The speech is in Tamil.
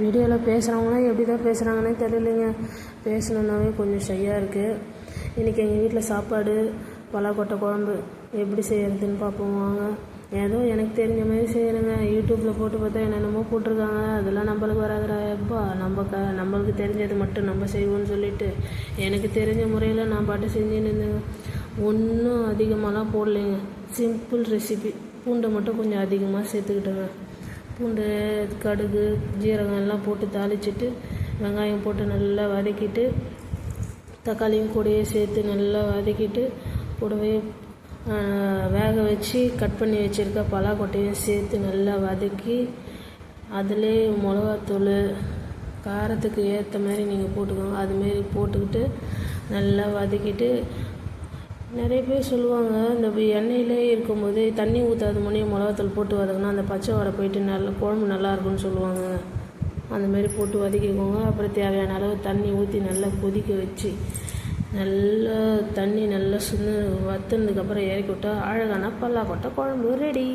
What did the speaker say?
வீடியோவில் பேசுகிறவங்களாம் எப்படி தான் பேசுகிறாங்கன்னே தெரியலைங்க. பேசணுன்னாவே கொஞ்சம் ஷையாக இருக்குது. இன்றைக்கி எங்கள் வீட்டில் சாப்பாடு பலாக்கொட்டை குழம்பு எப்படி செய்கிறதுன்னு பார்ப்போம் வாங்க. ஏதோ எனக்கு தெரிஞ்ச மாதிரி செய்கிறேங்க. யூடியூப்பில் போட்டு பார்த்தா என்னென்னமோ போட்டிருக்காங்க. அதெல்லாம் நம்மளுக்கு வராதுடா எப்பா. நம்மளுக்கு தெரிஞ்சது மட்டும் நம்ம செய்வோம்னு சொல்லிவிட்டு எனக்கு தெரிஞ்ச முறையில் நான் பாட்டு செஞ்சுன்னு இருந்தேங்க. ஒன்றும் அதிகமாகலாம் போடலைங்க. Simple recipe. பூண்டை மட்டும் கொஞ்சம் அதிகமாக சேர்த்துக்கிட்டேங்க. பூண்டு, கடுகு, ஜீரகம் எல்லாம் போட்டு தாளிச்சிட்டு வெங்காயம் போட்டு நல்லா வதக்கிட்டு தக்காளியும் கூடயே சேர்த்து நல்லா வதக்கிட்டு கூடவே வேக வச்சு கட் பண்ணி வச்சுருக்க பலாக்கொட்டையும் சேர்த்து நல்லா வதக்கி அதிலே மிளகாத்தூள் காரத்துக்கு ஏற்ற மாதிரி நீங்கள் போட்டுக்கோங்க. அதுமாரி போட்டுக்கிட்டு நல்லா வதக்கிட்டு நிறைய பேர் சொல்லுவாங்க இந்த எண்ணெயிலே இருக்கும்போது தண்ணி ஊற்றாத முன்னே மிளகாத்தூள் போட்டு வதக்கினா அந்த பச்சை வடை போயிட்டு நல்லா குழம்பு நல்லாயிருக்குன்னு சொல்லுவாங்க. அந்தமாரி போட்டு வதக்கிக்கோங்க. அப்புறம் தேவையான அளவு தண்ணி ஊற்றி நல்லா கொதிக்க வச்சு நல்லா தண்ணி நல்லா வற்றுனதுக்கப்புறம் இறக்கி விட்டால் அழகான பலாக்கொட்டை குழம்பு ரெடி.